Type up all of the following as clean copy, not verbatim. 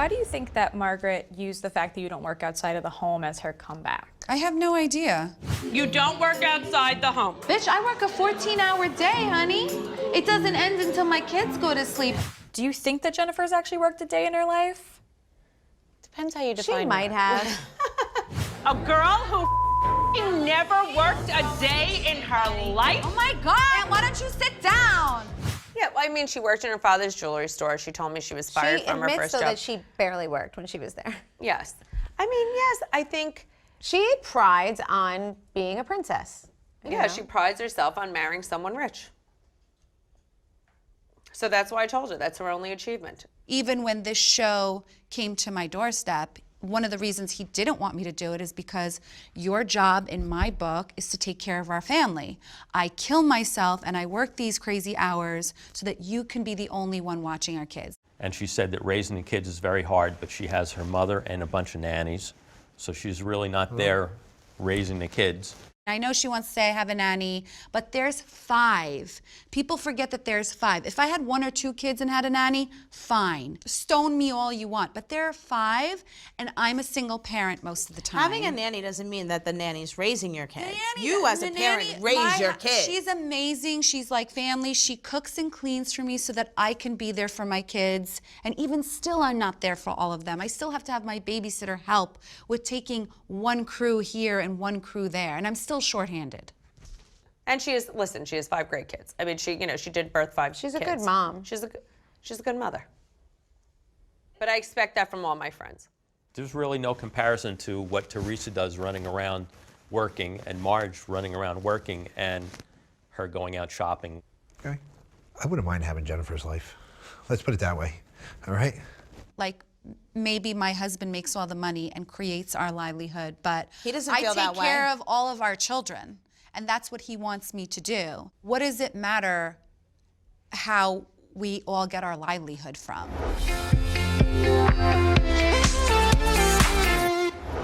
How do you think that Margaret used the fact that you don't work outside of the home as her comeback? I have no idea. You don't work outside the home. Bitch, I work a 14-hour day, honey. It doesn't end until my kids go to sleep. Do you think that Jennifer's actually worked a day in her life? Depends how you define She might have. A girl who never worked a day in her life? Oh my God, why don't you sit down? Yeah, well, I mean, she worked in her father's jewelry store. She told me she was fired from her first job. She admits, though, that she barely worked when she was there. Yes. I mean, yes, I think... She prides on being a princess. Yeah, she prides herself on marrying someone rich. So that's why I told her that's her only achievement. Even when this show came to my doorstep, one of the reasons he didn't want me to do it is because your job in my book is to take care of our family. I kill myself and I work these crazy hours so that you can be the only one watching our kids. And she said that raising the kids is very hard, but she has her mother and a bunch of nannies, so she's really not there raising the kids. I know she wants to say I have a nanny, but there's 5. People forget that there's 5. If I had 1 or 2 kids and had a nanny, fine. Stone me all you want, but there are 5, and I'm a single parent most of the time. Having a nanny doesn't mean that the nanny's raising your kids. You as a parent raise your kids. She's amazing. She's like family. She cooks and cleans for me so that I can be there for my kids. And even still, I'm not there for all of them. I still have to have my babysitter help with taking one crew here and one crew there, and I'm still shorthanded. And she is, listen, she has 5 great kids. I mean, she, you know, she did birth 5 She's kids. a good mom. She's a good mother. But I expect that from all my friends. There's really no comparison to what Teresa does running around working and Marge running around working and her going out shopping. Okay. I wouldn't mind having Jennifer's life. Let's put it that way, all right? Like, maybe my husband makes all the money and creates our livelihood, but He doesn't feel that way. I take care of all of our children, and that's what he wants me to do. What does it matter how we all get our livelihood from?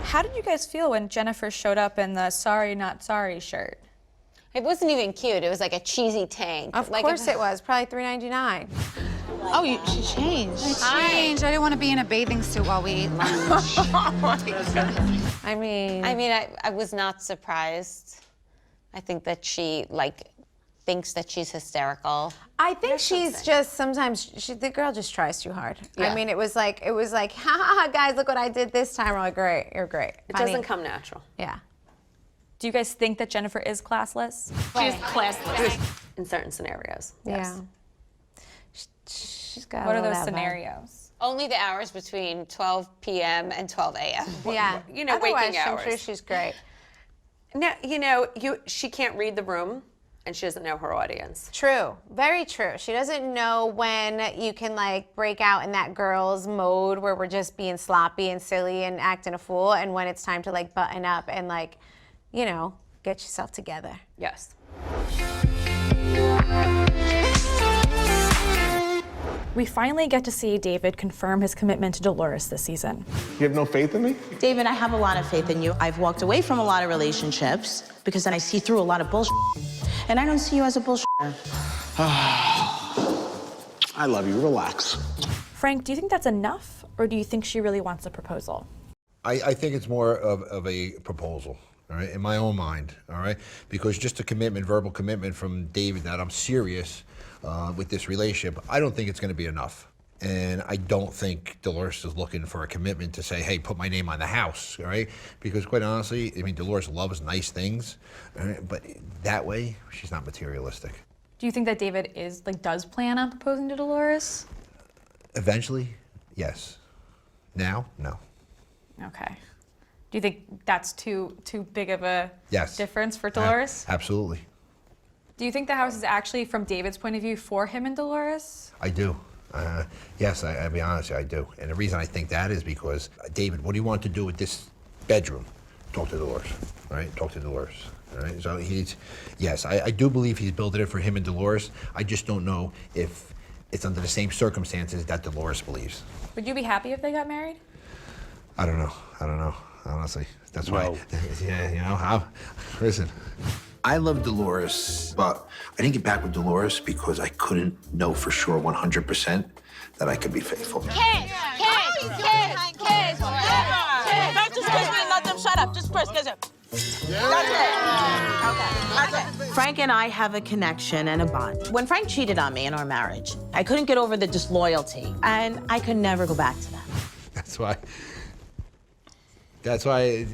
How did you guys feel when Jennifer showed up in the sorry not sorry shirt? It wasn't even cute. It was like a cheesy tank. Of course it was, probably $3.99. Oh, she changed. I didn't want to be in a bathing suit while we ate lunch. I mean, I was not surprised. I think that she, like, thinks that she's hysterical. I think she's just sometimes the girl just tries too hard. Yeah. I mean, it was like, ha ha ha, guys, look what I did this time. We're like, great, you're great. It doesn't come natural. Yeah. Do you guys think that Jennifer is classless? She's classless. In certain scenarios, yes. Yeah. She's got. What a are little those that vibe. scenarios? Only the hours between 12 p.m. and 12 a.m. Yeah. You know, Otherwise, waking hours. I'm sure she's great. No, you know, she can't read the room, and she doesn't know her audience. True, very true. She doesn't know when you can like break out in that girl's mode where we're just being sloppy and silly and acting a fool, and when it's time to like button up and like, you know, get yourself together. Yes. We finally get to see David confirm his commitment to Dolores this season. You have no faith in me? David, I have a lot of faith in you. I've walked away from a lot of relationships because then I see through a lot of bullshit. And I don't see you as a bullshitter. I love you. Relax. Frank, do you think that's enough, or do you think she really wants a proposal? I think it's more of a proposal, all right, in my own mind, all right? Because just a commitment, verbal commitment from David that I'm serious with this relationship, I don't think it's gonna be enough. And I don't think Dolores is looking for a commitment to say, hey, put my name on the house, all right? Because quite honestly, I mean, Dolores loves nice things, all right? But that way, she's not materialistic. Do you think that David does plan on proposing to Dolores? Eventually, yes. Now, no. Okay. Do you think that's too big of a Yes. difference for Dolores? Absolutely. Do you think the house is actually, from David's point of view, for him and Dolores? I do. Yes, I'll be honest, I do. And the reason I think that is because, David, what do you want to do with this bedroom? Talk to Dolores, all right? Talk to Dolores, all right? So yes, I do believe he's building it for him and Dolores. I just don't know if it's under the same circumstances that Dolores believes. Would you be happy if they got married? I don't know, honestly. That's why, No. yeah, you know, listen. I love Dolores, but I didn't get back with Dolores because I couldn't know for sure 100% that I could be faithful. Kids! Kiss. Don't just kiss me and let them shut up. Just first kiss him. Frank and I have a connection and a bond. When Frank cheated on me in our marriage, I couldn't get over the disloyalty, and I could never go back to that. That's why. Listen, I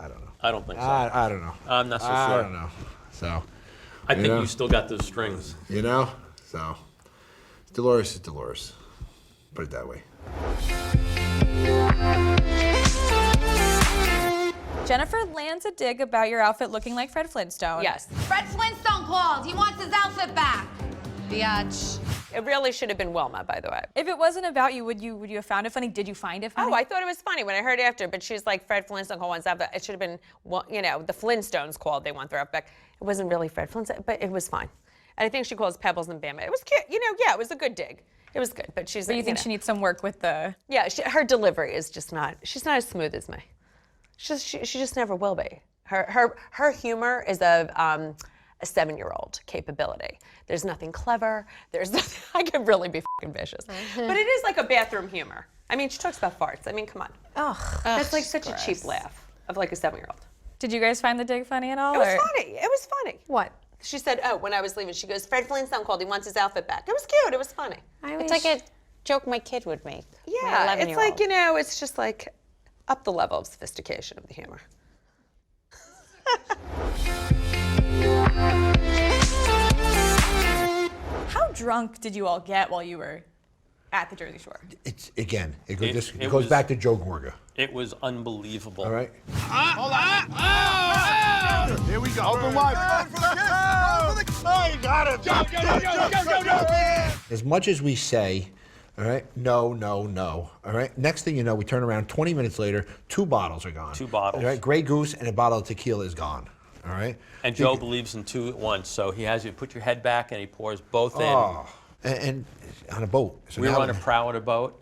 don't know. I don't think so. I don't know. I'm not so sure. I don't know. So. I think know? you still got those strings. You know? So. Dolores is Dolores. Put it that way. Jennifer lands a dig about your outfit looking like Fred Flintstone. Yes. Fred Flintstone called. He wants his outfit back. Biatch. It really should have been Wilma, by the way. If it wasn't about you, would you have found it funny? Did you find it funny? Oh, I thought it was funny when I heard after, but she's like, Fred Flintstone called once after. It should have been, well, you know, the Flintstones called. They want their outfit back. It wasn't really Fred Flintstone, but it was fine. And I think she calls Pebbles and Bama. It was cute. You know, yeah, it was a good dig. It was good, but she's. But you think she needs some work with the? Yeah, her delivery is just not. She's not as smooth as me. She just never will be. Her humor is of a 7-year-old capability. There's nothing clever. There's nothing. I could really be fucking vicious, but it is like a bathroom humor. I mean, she talks about farts. I mean, come on. Ugh. That's like such a cheap laugh of like a 7-year-old. Did you guys find the dig funny at all? It was funny. It was funny. What? She said, oh, when I was leaving, she goes, Fred Flintstone called. He wants his outfit back. It was cute. It was funny. It's like a joke my kid would make. Yeah, my it's 11-year-old. like, you know, it's just like up the level of sophistication of the humor. How drunk did you all get while you were at the Jersey Shore? It's, again, it It goes was- back to Joe Gorga. It was unbelievable. All right? Here we go. Open wide. Oh, you got it. Go. As much as we say, all right, no, all right, next thing you know, we turn around 20 minutes later, 2 bottles are gone. 2 bottles. All right, Grey Goose and a bottle of tequila is gone, all right? And Joe believes in 2 at once, so he has you put your head back and he pours both in. Oh, and on a boat. So We were now- on a prow at a boat,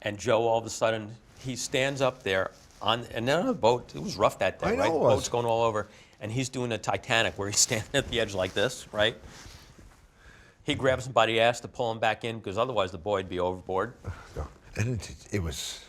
and Joe all of a sudden, he stands up there and then on the boat, it was rough that day, I know right? it The was. boat's going all over, and he's doing a Titanic where he's standing at the edge like this, right? He grabs him by the ass to pull him back in, because otherwise the boy would be overboard. And it was.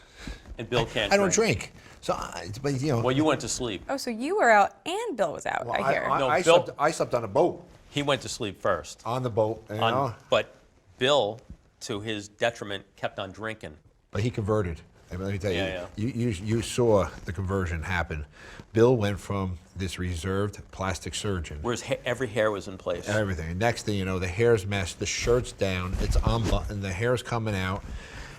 And Bill can't I don't drink. So, but you know. Well, you went to sleep. Oh, so you were out and Bill was out, well, I hear. No, I Bill- slept on a boat. He went to sleep first. On the boat, you know? But Bill, to his detriment, kept on drinking. But he converted. I mean, let me tell you, Yeah, you saw the conversion happen. Bill went from this reserved plastic surgeon. Whereas every hair was in place. And everything. And next thing you know, the hair's messed, the shirt's down, it's unbuttoned, the hair's coming out.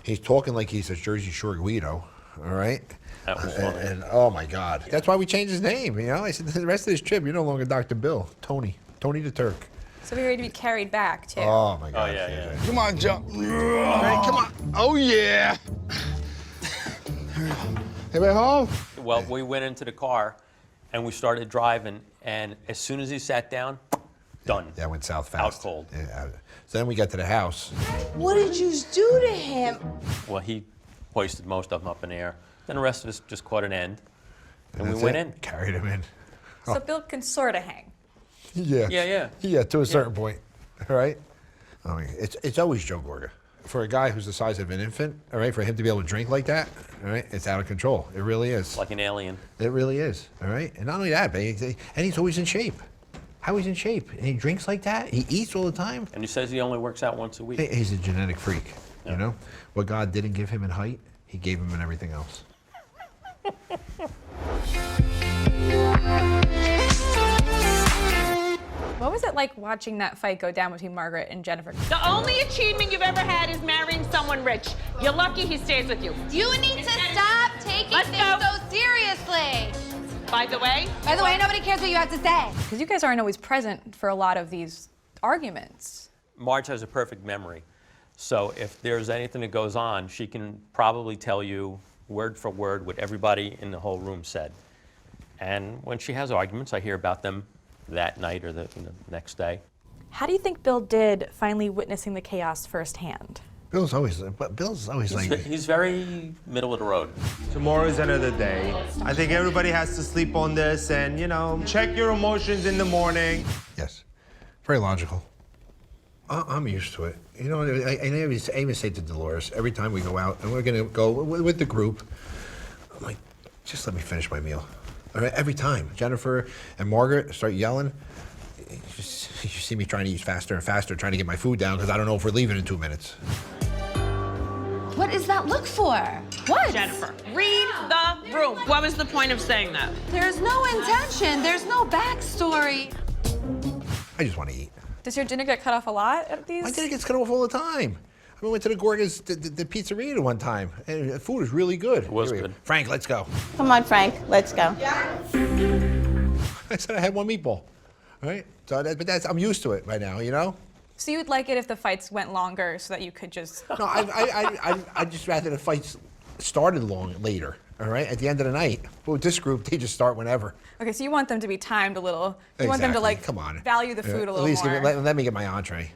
He's talking like he's a Jersey Shore Guido, all right? That was funny. And oh my God. That's why we changed his name, you know? I said, the rest of this trip, you're no longer Dr. Bill. Tony the Turk. So we were to be carried back, too. Oh my God. yeah. Come on, jump. Ready? Come on. Oh, yeah. Anybody home? Well, we went into the car and we started driving, and as soon as he sat down, done. Yeah, I went south fast. Out cold. Yeah. So then we got to the house. What did you do to him? Well, he hoisted most of them up in the air. Then the rest of us just caught an end, and we That's went it. in. Carried him in. So Bill can sort of hang. Yeah. Yeah, to a certain point, all right? I mean, it's always Joe Gorga. For a guy who's the size of an infant, all right, for him to be able to drink like that, all right, it's out of control. It really is. Like an alien. It really is, all right? And not only that, but he's always in shape. How he's in shape? And he drinks like that? He eats all the time? And he says he only works out once a week. He's a genetic freak, Yeah. you know? What God didn't give him in height, he gave him in everything else. What was it like watching that fight go down between Margaret and Jennifer? The only achievement you've ever had is marrying someone rich. You're lucky he stays with you. You need to stop taking Let's things go. so seriously. By the way, Nobody cares what you have to say. Because you guys aren't always present for a lot of these arguments. Marge has a perfect memory. So if there's anything that goes on, she can probably tell you word for word what everybody in the whole room said. And when she has arguments, I hear about them that night or the next day. How do you think Bill did finally witnessing the chaos firsthand? Bill's always like, He's very middle of the road. Tomorrow's another day. I think everybody has to sleep on this and, you know, check your emotions in the morning. yes, very logical. I'm used to it. You know, I even say to Dolores, every time we go out, and we're gonna go with the group, I'm like, just let me finish my meal. All right, every time. Jennifer and Margaret start yelling, you see me trying to eat faster and faster, trying to get my food down, because I don't know if we're leaving in 2 minutes. What is that look for? What? Jennifer, read the room. What was the point of saying that? There's no intention. There's no backstory. I just want to eat. Does your dinner get cut off a lot at these? My dinner gets cut off all the time. I went to the Gorgas, the pizzeria one time, and the food was really good. It was Here we good. go. Frank, let's go. Come on, Frank, let's go. I said I had one meatball. All right? So I'm used to it by now, you know? So you'd like it if the fights went longer so that you could just... No, I'd just rather the fights started later, all right, at the end of the night. But with this group, they just start whenever. Okay, so you want them to be timed a little. You want them to, Exactly. like, Come on. value the food a little At least more. let me get my entree.